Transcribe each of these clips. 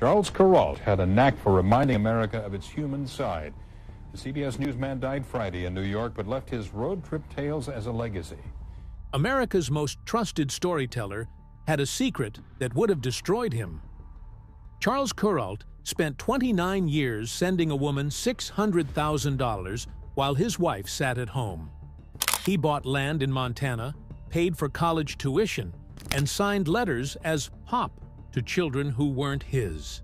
Charles Kuralt had a knack for reminding America of its human side. The CBS newsman died Friday in New York, but left his road trip tales as a legacy. America's most trusted storyteller had a secret that would have destroyed him. Charles Kuralt spent 29 years sending a woman $600,000 while his wife sat at home. He bought land in Montana, paid for college tuition, and signed letters as Pop to children who weren't his.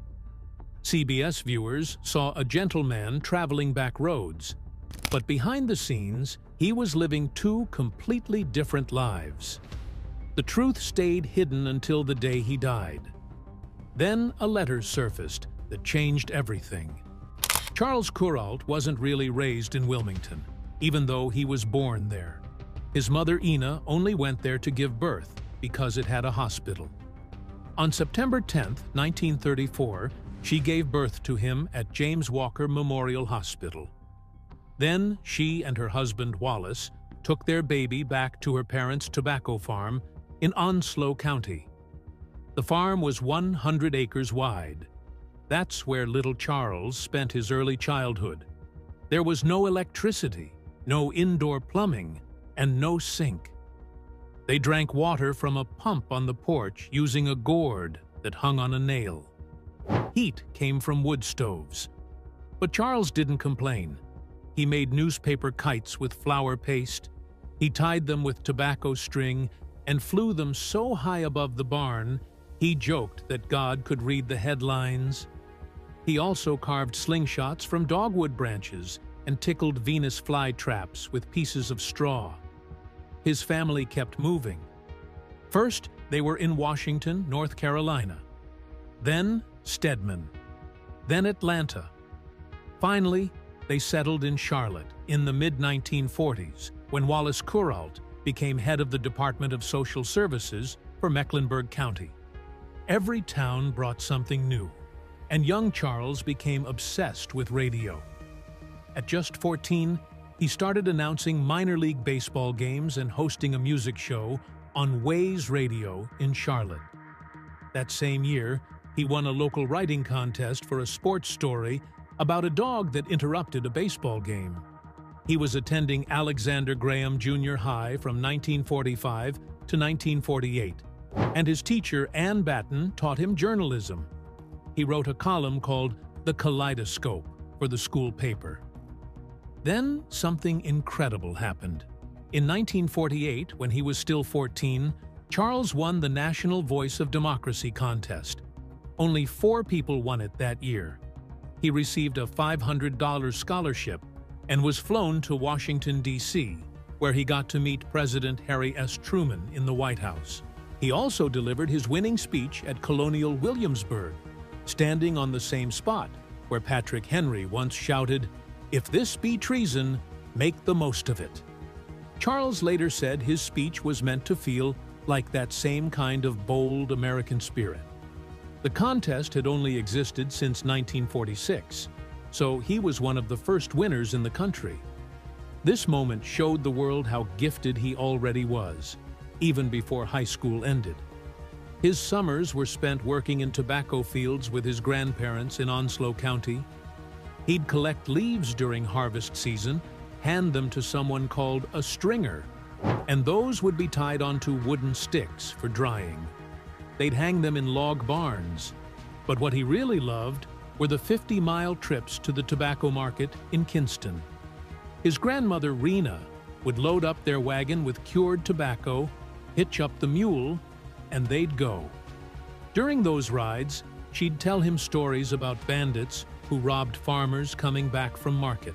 CBS viewers saw a gentleman traveling back roads, but behind the scenes, he was living two completely different lives. The truth stayed hidden until the day he died. Then a letter surfaced that changed everything. Charles Kuralt wasn't really raised in Wilmington, even though he was born there. His mother, Ina, only went there to give birth because it had a hospital. On September 10, 1934, she gave birth to him at James Walker Memorial Hospital. Then she and her husband, Wallace, took their baby back to her parents' tobacco farm in Onslow County. The farm was 100 acres wide. That's where little Charles spent his early childhood. There was no electricity, no indoor plumbing, and no sink. They drank water from a pump on the porch using a gourd that hung on a nail. Heat came from wood stoves. But Charles didn't complain. He made newspaper kites with flour paste. He tied them with tobacco string and flew them so high above the barn, he joked that God could read the headlines. He also carved slingshots from dogwood branches and tickled Venus flytraps with pieces of straw. His family kept moving. First, they were in Washington, North Carolina. Then Stedman. Then Atlanta. Finally, they settled in Charlotte in the mid-1940s when Wallace Kuralt became head of the Department of Social Services for Mecklenburg County. Every town brought something new, and young Charles became obsessed with radio. At just 14, he started announcing minor league baseball games and hosting a music show on Ways Radio in Charlotte. That same year, he won a local writing contest for a sports story about a dog that interrupted a baseball game. He was attending Alexander Graham Junior High from 1945 to 1948, and his teacher, Ann Batten, taught him journalism. He wrote a column called The Kaleidoscope for the school paper. Then something incredible happened. In 1948, when he was still 14, Charles won the National Voice of Democracy contest. Only 4 people won it that year. He received a $500 scholarship and was flown to Washington, D.C., where he got to meet President Harry S. Truman in the White House. He also delivered his winning speech at Colonial Williamsburg, standing on the same spot where Patrick Henry once shouted, "If this be treason, make the most of it." Charles later said his speech was meant to feel like that same kind of bold American spirit. The contest had only existed since 1946, so he was one of the first winners in the country. This moment showed the world how gifted he already was, even before high school ended. His summers were spent working in tobacco fields with his grandparents in Onslow County. He'd collect leaves during harvest season, hand them to someone called a stringer, and those would be tied onto wooden sticks for drying. They'd hang them in log barns. But what he really loved were the 50-mile trips to the tobacco market in Kinston. His grandmother, Rena, would load up their wagon with cured tobacco, hitch up the mule, and they'd go. During those rides, she'd tell him stories about bandits who robbed farmers coming back from market.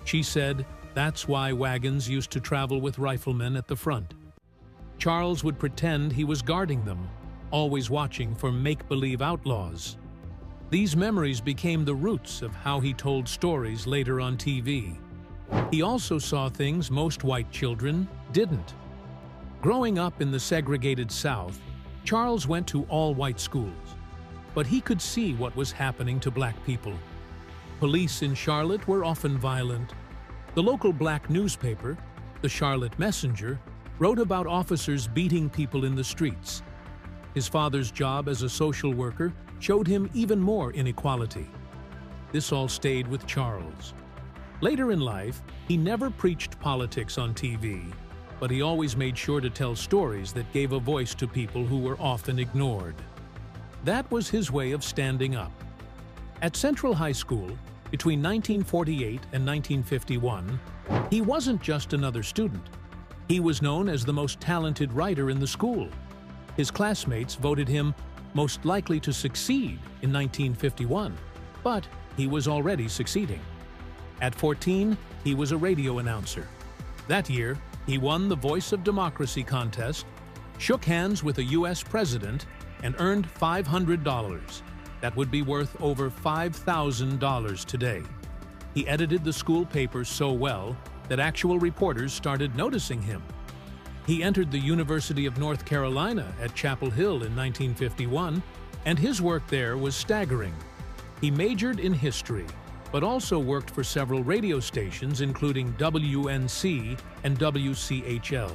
She said that's why wagons used to travel with riflemen at the front. Charles would pretend he was guarding them, always watching for make-believe outlaws. These memories became the roots of how he told stories later on TV. He also saw things most white children didn't. Growing up in the segregated South, Charles went to all-white schools, but he could see what was happening to black people. Police in Charlotte were often violent. The local black newspaper, the Charlotte Messenger, wrote about officers beating people in the streets. His father's job as a social worker showed him even more inequality. This all stayed with Charles. Later in life, he never preached politics on TV, but he always made sure to tell stories that gave a voice to people who were often ignored. That was his way of standing up. At Central High School, between 1948 and 1951, he wasn't just another student. He was known as the most talented writer in the school. His classmates voted him most likely to succeed in 1951, but he was already succeeding. At 14, he was a radio announcer. That year, he won the Voice of Democracy contest, shook hands with a U.S. president, and earned $500. That would be worth over $5,000 today. He edited the school paper so well that actual reporters started noticing him. He entered the University of North Carolina at Chapel Hill in 1951, and his work there was staggering. He majored in history, but also worked for several radio stations including WNC and WCHL.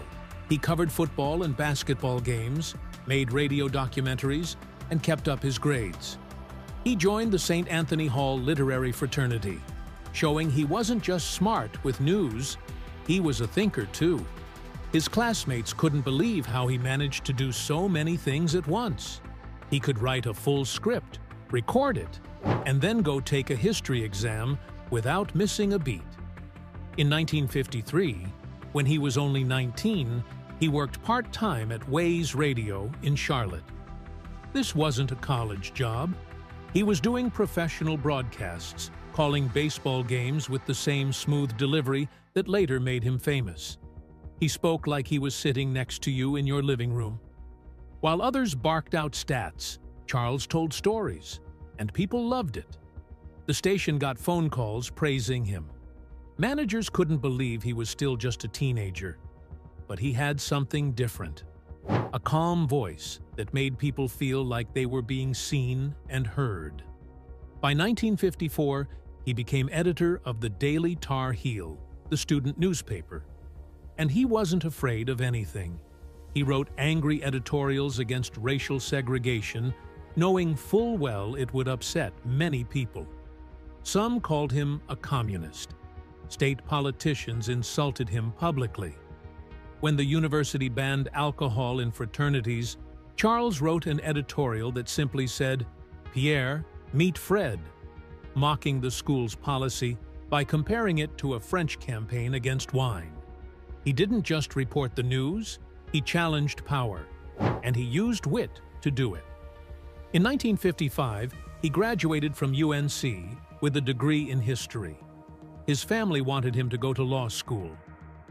He covered football and basketball games, made radio documentaries, and kept up his grades. He joined the St. Anthony Hall Literary Fraternity, showing he wasn't just smart with news, he was a thinker too. His classmates couldn't believe how he managed to do so many things at once. He could write a full script, record it, and then go take a history exam without missing a beat. In 1953, when he was only 19, he worked part-time at Ways Radio in Charlotte. This wasn't a college job. He was doing professional broadcasts, calling baseball games with the same smooth delivery that later made him famous. He spoke like he was sitting next to you in your living room. While others barked out stats, Charles told stories, and people loved it. The station got phone calls praising him. Managers couldn't believe he was still just a teenager, but he had something different. A calm voice that made people feel like they were being seen and heard. By 1954, he became editor of the Daily Tar Heel, the student newspaper. And he wasn't afraid of anything. He wrote angry editorials against racial segregation, knowing full well it would upset many people. Some called him a communist. State politicians insulted him publicly. When the university banned alcohol in fraternities, Charles wrote an editorial that simply said, "Pierre, meet Fred," mocking the school's policy by comparing it to a French campaign against wine. He didn't just report the news, he challenged power, and he used wit to do it. In 1955, he graduated from UNC with a degree in history. His family wanted him to go to law school.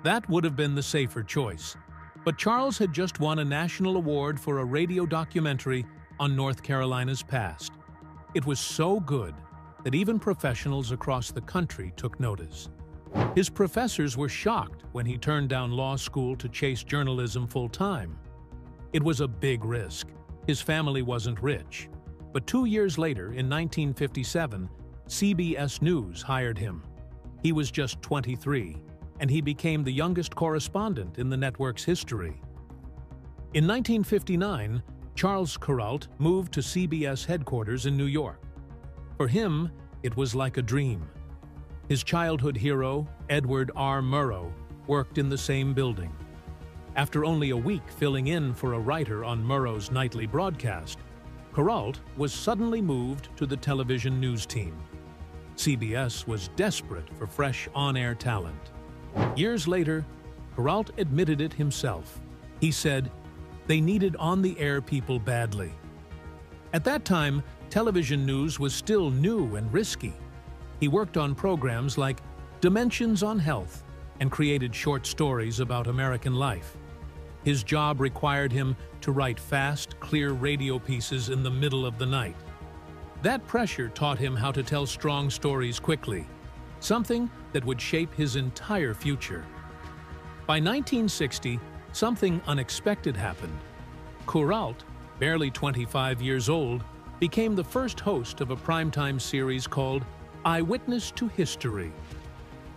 That would have been the safer choice. But Charles had just won a national award for a radio documentary on North Carolina's past. It was so good that even professionals across the country took notice. His professors were shocked when he turned down law school to chase journalism full-time. It was a big risk. His family wasn't rich. But 2 years later, in 1957, CBS News hired him. He was just 23, and he became the youngest correspondent in the network's history. In 1959, Charles Kuralt moved to CBS headquarters in New York. For him, it was like a dream. His childhood hero, Edward R. Murrow, worked in the same building. After only a week filling in for a writer on Murrow's nightly broadcast, Kuralt was suddenly moved to the television news team. CBS was desperate for fresh on-air talent. Years later, Kuralt admitted it himself. He said, "They needed on-the-air people badly." At that time, television news was still new and risky. He worked on programs like Dimensions on Health and created short stories about American life. His job required him to write fast, clear radio pieces in the middle of the night. That pressure taught him how to tell strong stories quickly, something that would shape his entire future. By 1960, something unexpected happened. Kuralt, barely 25 years old, became the first host of a primetime series called Eyewitness to History.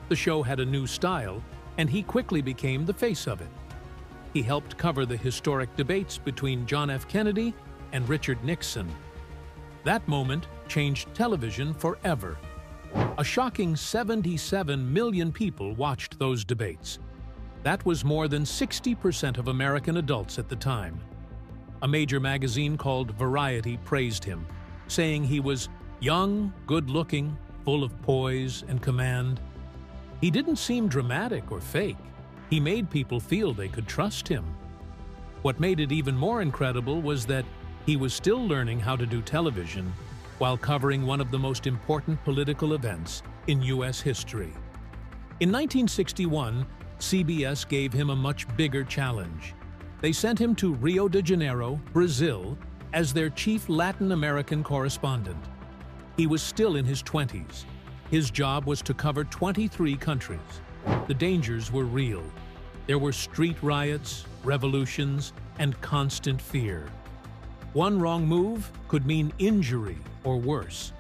The show had a new style, and he quickly became the face of it. He helped cover the historic debates between John F. Kennedy and Richard Nixon. That moment changed television forever. A shocking 77 million people watched those debates. That was more than 60% of American adults at the time. A major magazine called Variety praised him, saying he was young, good-looking, full of poise and command. He didn't seem dramatic or fake. He made people feel they could trust him. What made it even more incredible was that he was still learning how to do television while covering one of the most important political events in U.S. history. In 1961, CBS gave him a much bigger challenge. They sent him to Rio de Janeiro, Brazil, as their chief Latin American correspondent. He was still in his 20s. His job was to cover 23 countries. The dangers were real. There were street riots, revolutions, and constant fear. One wrong move could mean injury or worse.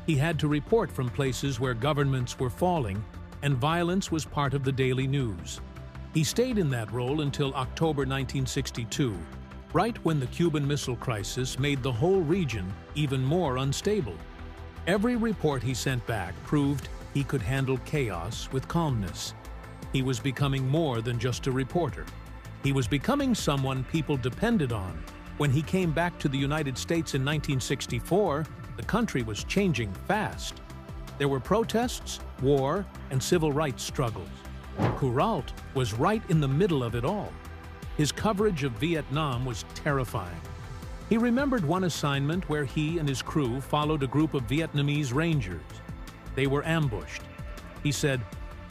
He had to report from places where governments were falling, and violence was part of the daily news. He stayed in that role until October 1962, right when the Cuban Missile Crisis made the whole region even more unstable. Every report he sent back proved he could handle chaos with calmness. He was becoming more than just a reporter. He was becoming someone people depended on. When he came back to the United States in 1964, the country was changing fast. There were protests, war, and civil rights struggles. Kuralt was right in the middle of it all. His coverage of Vietnam was terrifying. He remembered one assignment where he and his crew followed a group of Vietnamese Rangers. They were ambushed. He said,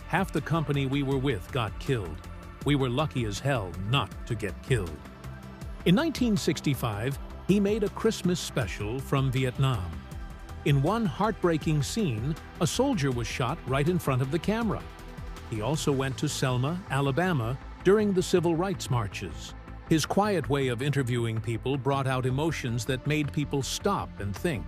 "Half the company we were with got killed. We were lucky as hell not to get killed." In 1965, he made a Christmas special from Vietnam. In one heartbreaking scene, a soldier was shot right in front of the camera. He also went to Selma, Alabama, during the civil rights marches. His quiet way of interviewing people brought out emotions that made people stop and think.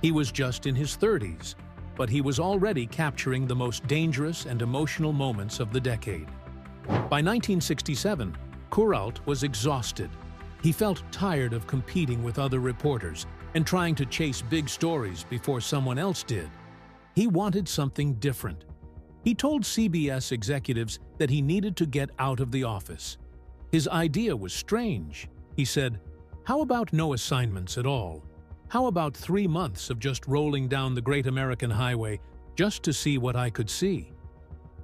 He was just in his 30s, but he was already capturing the most dangerous and emotional moments of the decade. By 1967, Kuralt was exhausted. He felt tired of competing with other reporters and trying to chase big stories before someone else did. He wanted something different. He told CBS executives that he needed to get out of the office. His idea was strange. He said, "How about no assignments at all? How about 3 months of just rolling down the Great American Highway just to see what I could see?"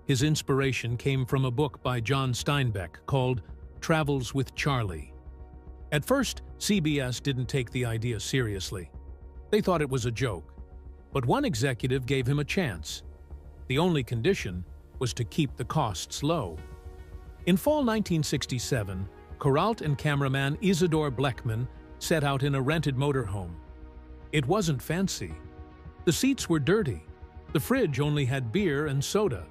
His inspiration came from a book by John Steinbeck called Travels with Charlie. At first, CBS didn't take the idea seriously. They thought it was a joke. But one executive gave him a chance. The only condition was to keep the costs low. In fall 1967, Kuralt and cameraman Isidore Bleckman set out in a rented motorhome. It wasn't fancy. The seats were dirty. The fridge only had beer and soda,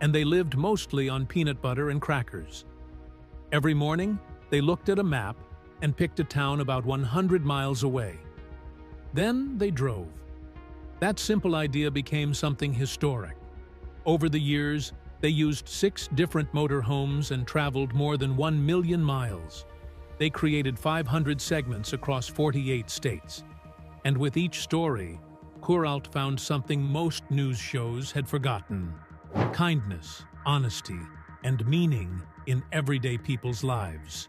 and they lived mostly on peanut butter and crackers. Every morning, they looked at a map and picked a town about 100 miles away. Then they drove. That simple idea became something historic. Over the years, they used 6 different motorhomes and traveled more than 1 million miles. They created 500 segments across 48 states. And with each story, Kuralt found something most news shows had forgotten: kindness, honesty, and meaning in everyday people's lives.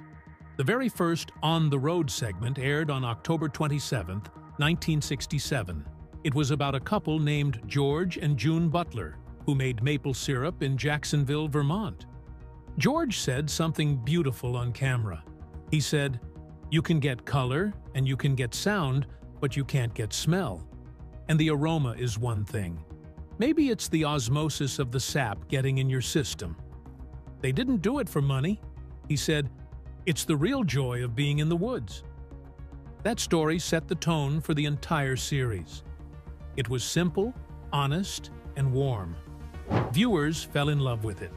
The very first On the Road segment aired on October 27, 1967. It was about a couple named George and June Butler, who made maple syrup in Jacksonville, Vermont. George said something beautiful on camera. He said, "You can get color and you can get sound, but you can't get smell. And the aroma is one thing. Maybe it's the osmosis of the sap getting in your system." They didn't do it for money. He said, "It's the real joy of being in the woods." That story set the tone for the entire series. It was simple, honest, and warm. Viewers fell in love with it.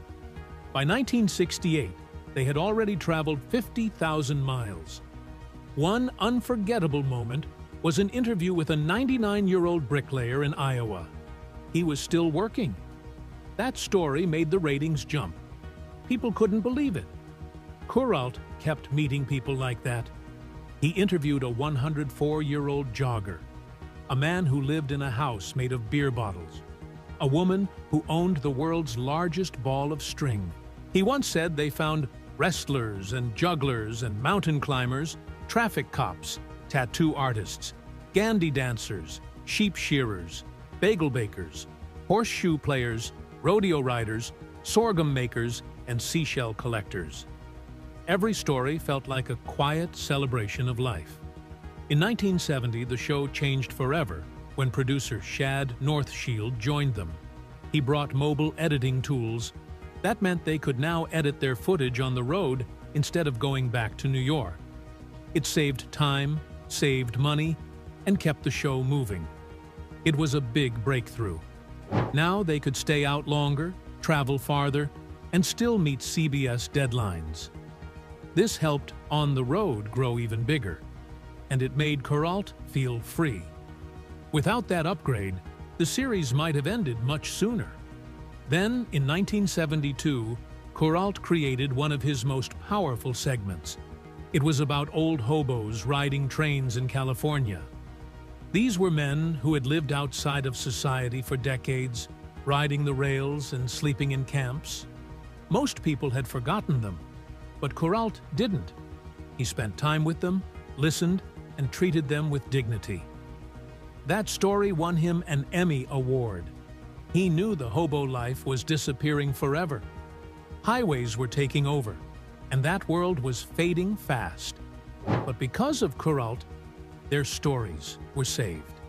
By 1968, they had already traveled 50,000 miles. One unforgettable moment was an interview with a 99-year-old bricklayer in Iowa. He was still working. That story made the ratings jump. People couldn't believe it. Kuralt kept meeting people like that. He interviewed a 104-year-old jogger. a man who lived in a house made of beer bottles, a woman who owned the world's largest ball of string. He once said they found wrestlers and jugglers and mountain climbers, traffic cops, tattoo artists, gandy dancers, sheep shearers, bagel bakers, horseshoe players, rodeo riders, sorghum makers, and seashell collectors. Every story felt like a quiet celebration of life. In 1970, the show changed forever when producer Shad Northshield joined them. He brought mobile editing tools. That meant they could now edit their footage on the road instead of going back to New York. It saved time, saved money, and kept the show moving. It was a big breakthrough. Now they could stay out longer, travel farther, and still meet CBS deadlines. This helped On the Road grow even bigger, and it made Kuralt feel free. Without that upgrade, the series might have ended much sooner. Then, in 1972, Kuralt created one of his most powerful segments. It was about old hobos riding trains in California. These were men who had lived outside of society for decades, riding the rails and sleeping in camps. Most people had forgotten them, but Kuralt didn't. He spent time with them, listened, and treated them with dignity. That story won him an Emmy Award. He knew the hobo life was disappearing forever. Highways were taking over, and that world was fading fast. But because of Kuralt, their stories were saved.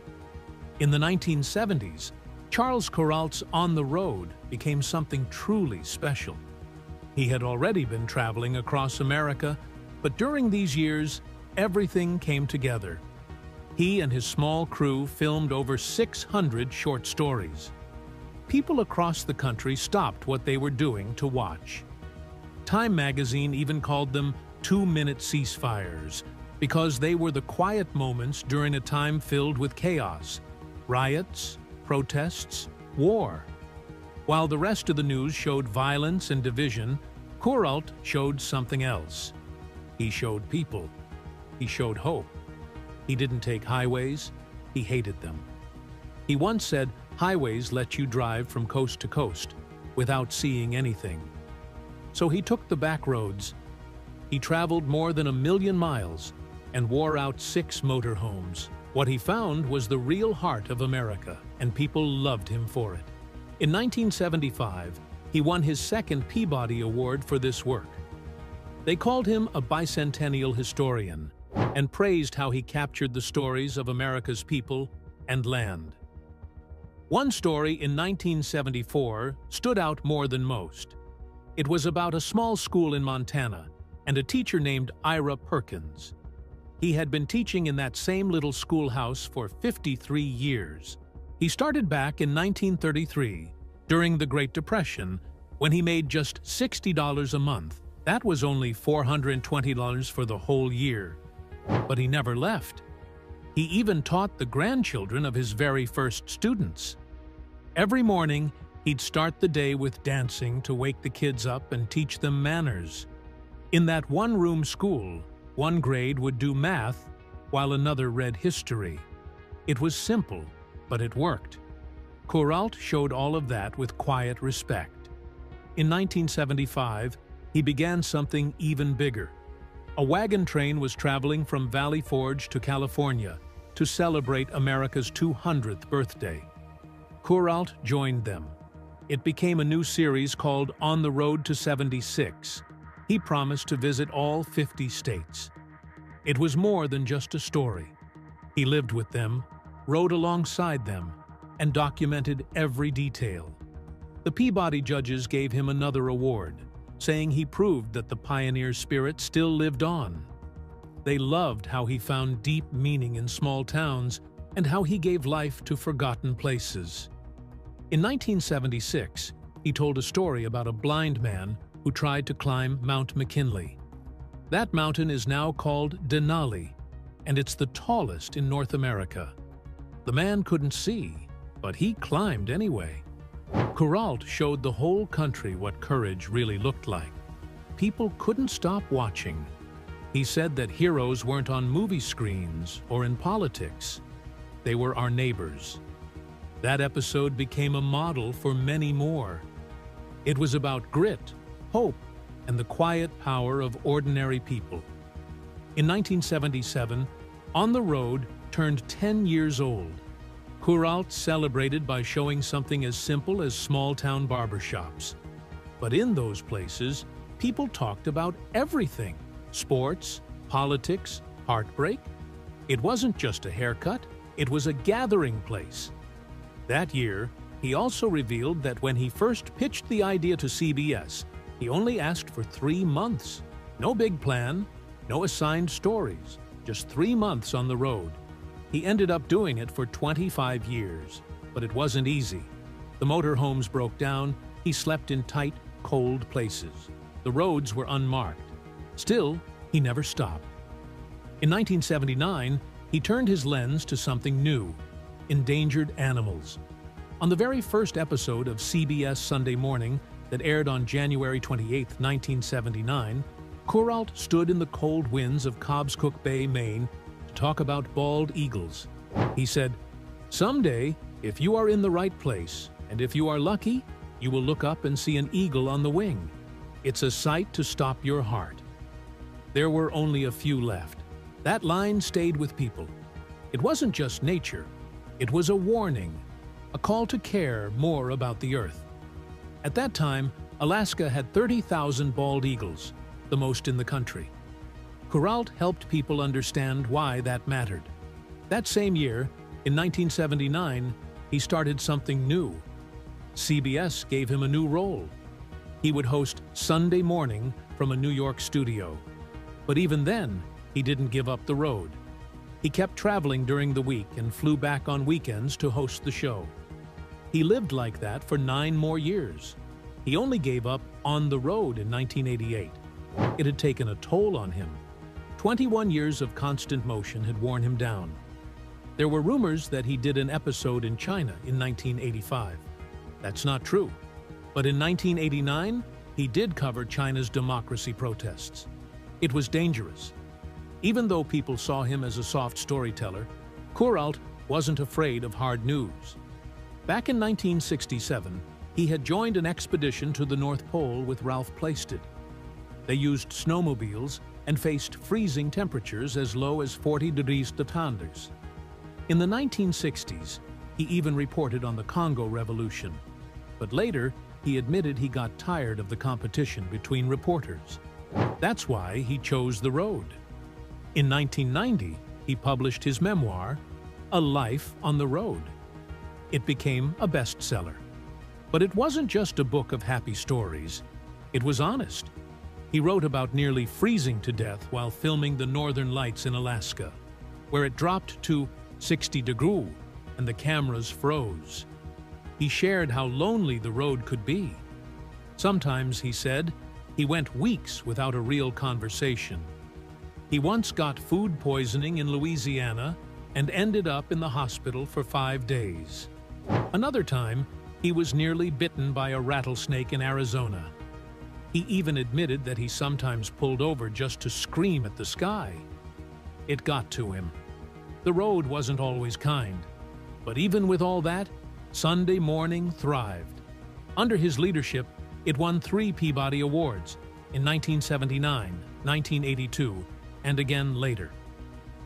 In the 1970s, Charles Kuralt's On the Road became something truly special. He had already been traveling across America, but during these years, everything came together. He and his small crew filmed over 600 short stories. People across the country stopped what they were doing to watch. Time magazine even called them 2-minute ceasefires because they were the quiet moments during a time filled with chaos, riots, protests, war. While the rest of the news showed violence and division, Kuralt showed something else. He showed people. He showed hope. He didn't take highways, he hated them. He once said, "Highways let you drive from coast to coast without seeing anything." So he took the back roads. He traveled more than 1 million miles and wore out 6 motorhomes. What he found was the real heart of America, and people loved him for it. In 1975, he won his second Peabody Award for this work. They called him a bicentennial historian and praised how he captured the stories of America's people and land. One story in 1974 stood out more than most. It was about a small school in Montana and a teacher named Ira Perkins. He had been teaching in that same little schoolhouse for 53 years. He started back in 1933, during the Great Depression, when he made just $60 a month. That was only $420 for the whole year. But he never left. He even taught the grandchildren of his very first students. Every morning, he'd start the day with dancing to wake the kids up and teach them manners. In that one-room school, one grade would do math while another read history. It was simple, but it worked. Kuralt showed all of that with quiet respect. In 1975, he began something even bigger. A wagon train was traveling from Valley Forge to California to celebrate America's 200th birthday. Kuralt joined them. It became a new series called On the Road to 76. He promised to visit all 50 states. It was more than just a story. He lived with them, rode alongside them, and documented every detail. The Peabody judges gave him another award, saying he proved that the pioneer spirit still lived on. They loved how he found deep meaning in small towns and how he gave life to forgotten places. In 1976, he told a story about a blind man who tried to climb Mount McKinley. That mountain is now called Denali, and it's the tallest in North America. The man couldn't see, but he climbed anyway. Kuralt showed the whole country what courage really looked like. People couldn't stop watching. He said that heroes weren't on movie screens or in politics. They were our neighbors. That episode became a model for many more. It was about grit, hope, and the quiet power of ordinary people. In 1977, On the Road turned 10 years old. Kuralt celebrated by showing something as simple as small-town barbershops. But in those places, people talked about everything: sports, politics, heartbreak. It wasn't just a haircut, it was a gathering place. That year, he also revealed that when he first pitched the idea to CBS, he only asked for 3 months. No big plan, no assigned stories, just 3 months on the road. He ended up doing it for 25 years, but it wasn't easy. The motorhomes broke down, he slept in tight, cold places. The roads were unmarked. Still, he never stopped. In 1979, he turned his lens to something new: endangered animals. On the very first episode of CBS Sunday Morning that aired on January 28, 1979, Kuralt stood in the cold winds of Cobscook Bay, Maine, to talk about bald eagles. He said, "Someday, if you are in the right place, and if you are lucky, you will look up and see an eagle on the wing. It's a sight to stop your heart." There were only a few left. That line stayed with people. It wasn't just nature. It was a warning, a call to care more about the earth. At that time, Alaska had 30,000 bald eagles, the most in the country. Kuralt helped people understand why that mattered. That same year, in 1979, he started something new. CBS gave him a new role. He would host Sunday Morning from a New York studio. But even then, he didn't give up the road. He kept traveling during the week and flew back on weekends to host the show. He lived like that for 9 more years. He only gave up On the Road in 1988. It had taken a toll on him. 21 years of constant motion had worn him down. There were rumors that he did an episode in China in 1985. That's not true. But in 1989, he did cover China's democracy protests. It was dangerous. Even though people saw him as a soft storyteller, Kuralt wasn't afraid of hard news. Back in 1967, he had joined an expedition to the North Pole with Ralph Plaisted. They used snowmobiles and faced freezing temperatures as low as 40 degrees Celsius. In the 1960s, he even reported on the Congo Revolution. But later, he admitted he got tired of the competition between reporters. That's why he chose the road. In 1990, he published his memoir, A Life on the Road. It became a bestseller. But it wasn't just a book of happy stories. It was honest. He wrote about nearly freezing to death while filming the Northern Lights in Alaska, where it dropped to 60 degrees and the cameras froze. He shared how lonely the road could be. Sometimes, he said, he went weeks without a real conversation. He once got food poisoning in Louisiana and ended up in the hospital for 5 days. Another time, he was nearly bitten by a rattlesnake in Arizona. He even admitted that he sometimes pulled over just to scream at the sky. It got to him. The road wasn't always kind. But even with all that, Sunday Morning thrived. Under his leadership, it won 3 Peabody Awards in 1979, 1982, and again later.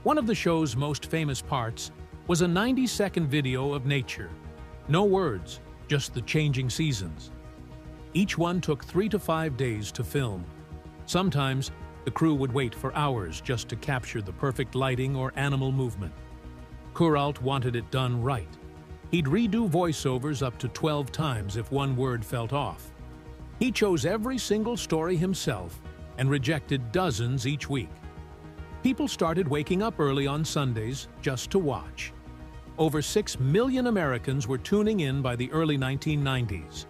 One of the show's most famous parts was a 90-second video of nature. No words, just the changing seasons. Each one took 3 to 5 days to film. Sometimes, the crew would wait for hours just to capture the perfect lighting or animal movement. Kuralt wanted it done right. He'd redo voiceovers up to 12 times if one word felt off. He chose every single story himself and rejected dozens each week. People started waking up early on Sundays just to watch. Over 6 million Americans were tuning in by the early 1990s.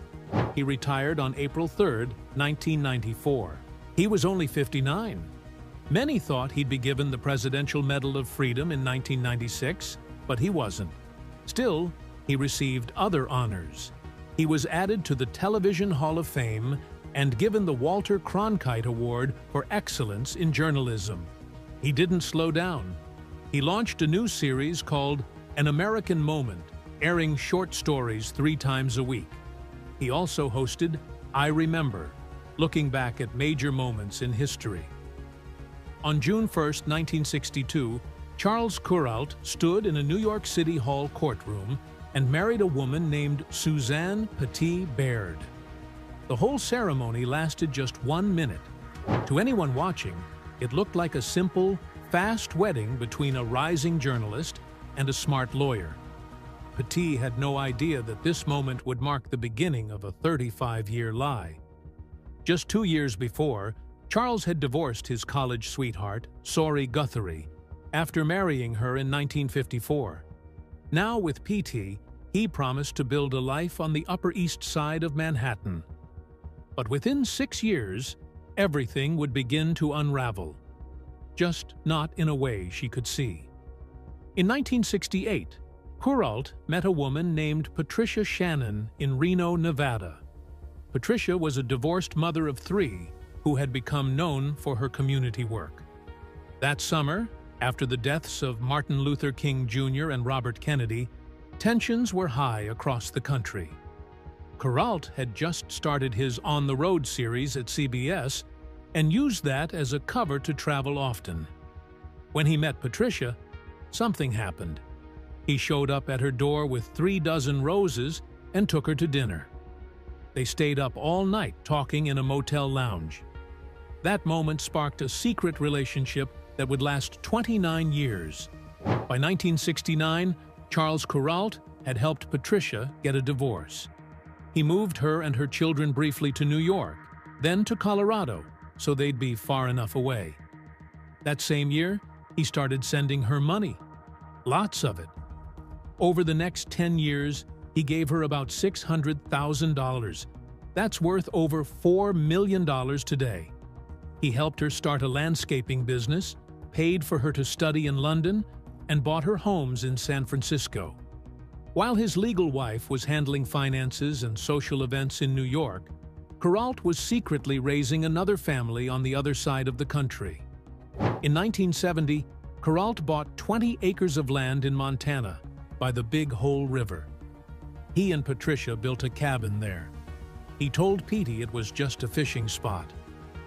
He retired on April 3, 1994. He was only 59. Many thought he'd be given the Presidential Medal of Freedom in 1996, but he wasn't. Still, he received other honors. He was added to the Television Hall of Fame and given the Walter Cronkite Award for Excellence in Journalism. He didn't slow down. He launched a new series called An American Moment, airing short stories 3 times a week. He also hosted I Remember, looking back at major moments in history. On June 1, 1962, Charles Kuralt stood in a New York City Hall courtroom and married a woman named Suzanne Petit Baird. The whole ceremony lasted just 1 minute. To anyone watching, it looked like a simple, fast wedding between a rising journalist and a smart lawyer. Petit had no idea that this moment would mark the beginning of a 35-year lie. Just 2 years before, Charles had divorced his college sweetheart, Sori Guthrie, after marrying her in 1954. Now with Petit, he promised to build a life on the Upper East Side of Manhattan. But within 6 years, everything would begin to unravel, just not in a way she could see. In 1968, Kuralt met a woman named Patricia Shannon in Reno, Nevada. Patricia was a divorced mother of 3 who had become known for her community work. That summer, after the deaths of Martin Luther King Jr. and Robert Kennedy, tensions were high across the country. Kuralt had just started his On the Road series at CBS and used that as a cover to travel often. When he met Patricia, something happened. He showed up at her door with 3 dozen roses and took her to dinner. They stayed up all night talking in a motel lounge. That moment sparked a secret relationship that would last 29 years. By 1969, Charles Kuralt had helped Patricia get a divorce. He moved her and her children briefly to New York, then to Colorado, so they'd be far enough away. That same year, he started sending her money. Lots of it. Over the next 10 years, he gave her about $600,000. That's worth over $4 million today. He helped her start a landscaping business, paid for her to study in London, and bought her homes in San Francisco. While his legal wife was handling finances and social events in New York, Kuralt was secretly raising another family on the other side of the country. In 1970, Kuralt bought 20 acres of land in Montana by the Big Hole River. He and Patricia built a cabin there. He told Petey it was just a fishing spot.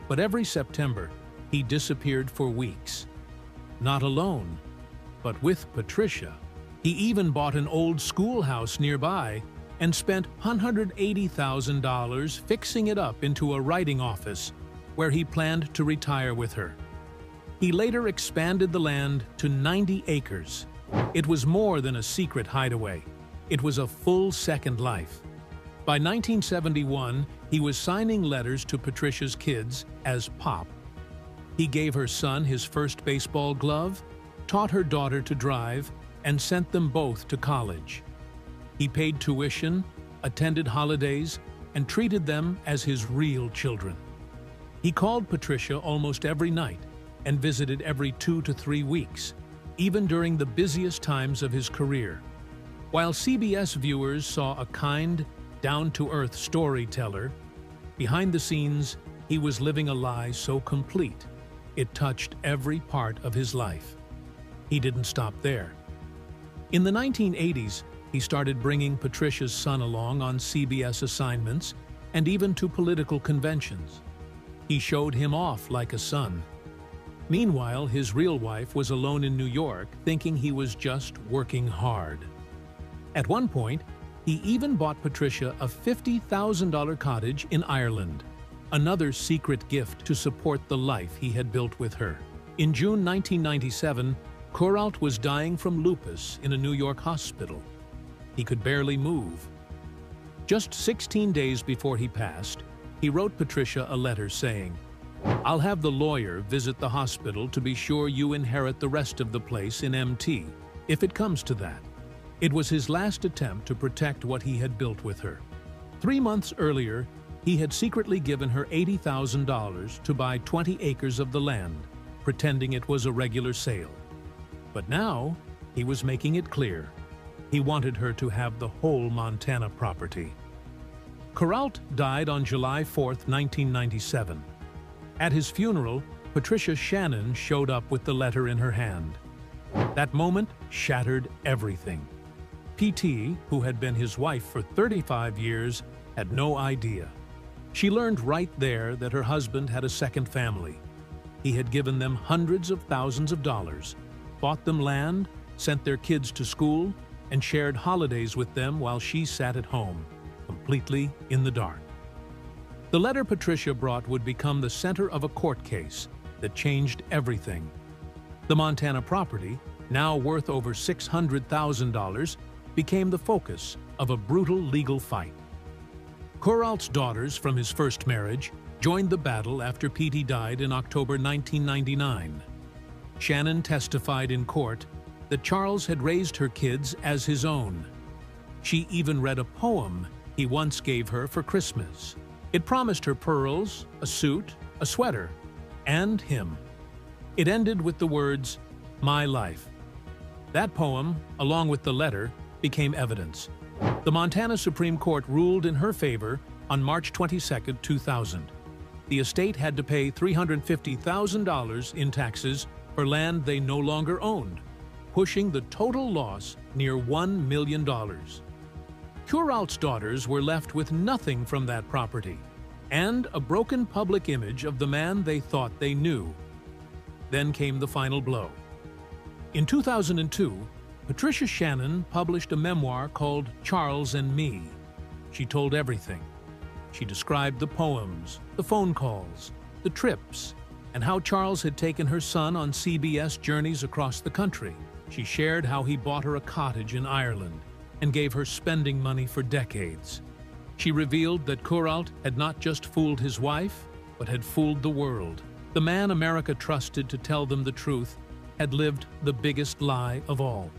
But every September, he disappeared for weeks. Not alone, but with Patricia. He even bought an old schoolhouse nearby and spent $180,000 fixing it up into a writing office where he planned to retire with her. He later expanded the land to 90 acres. It was more than a secret hideaway. It was a full second life. By 1971, he was signing letters to Patricia's kids as Pop. He gave her son his first baseball glove, taught her daughter to drive, and sent them both to college. He paid tuition, attended holidays, and treated them as his real children. He called Patricia almost every night and visited every 2 to 3 weeks, even during the busiest times of his career. While CBS viewers saw a kind, down-to-earth storyteller, behind the scenes, he was living a lie so complete, it touched every part of his life. He didn't stop there. In the 1980s, he started bringing Patricia's son along on CBS assignments and even to political conventions. He showed him off like a son. Meanwhile, his real wife was alone in New York, thinking he was just working hard. At one point, he even bought Patricia a $50,000 cottage in Ireland, another secret gift to support the life he had built with her. In June 1997, Kuralt was dying from lupus in a New York hospital. He could barely move. Just 16 days before he passed, he wrote Patricia a letter saying, "I'll have the lawyer visit the hospital to be sure you inherit the rest of the place in MT, if it comes to that." It was his last attempt to protect what he had built with her. 3 months earlier, he had secretly given her $80,000 to buy 20 acres of the land, pretending it was a regular sale. But now, he was making it clear. He wanted her to have the whole Montana property. Kuralt died on July 4, 1997. At his funeral, Patricia Shannon showed up with the letter in her hand. That moment shattered everything. PT, who had been his wife for 35 years, had no idea. She learned right there that her husband had a second family. He had given them hundreds of thousands of dollars, bought them land, sent their kids to school, and shared holidays with them while she sat at home, completely in the dark. The letter Patricia brought would become the center of a court case that changed everything. The Montana property, now worth over $600,000, became the focus of a brutal legal fight. Kuralt's daughters from his first marriage joined the battle after Petey died in October 1999. Shannon testified in court that Charles had raised her kids as his own. She even read a poem he once gave her for Christmas. It promised her pearls, a suit, a sweater, and him. It ended with the words, "My life." That poem, along with the letter, became evidence. The Montana Supreme Court ruled in her favor on March 22, 2000. The estate had to pay $350,000 in taxes for land they no longer owned, pushing the total loss near $1 million. Kuralt's daughters were left with nothing from that property and a broken public image of the man they thought they knew. Then came the final blow. In 2002, Patricia Shannon published a memoir called Charles and Me. She told everything. She described the poems, the phone calls, the trips, and how Charles had taken her son on CBS journeys across the country. She shared how he bought her a cottage in Ireland and gave her spending money for decades. She revealed that Kuralt had not just fooled his wife, but had fooled the world. The man America trusted to tell them the truth had lived the biggest lie of all.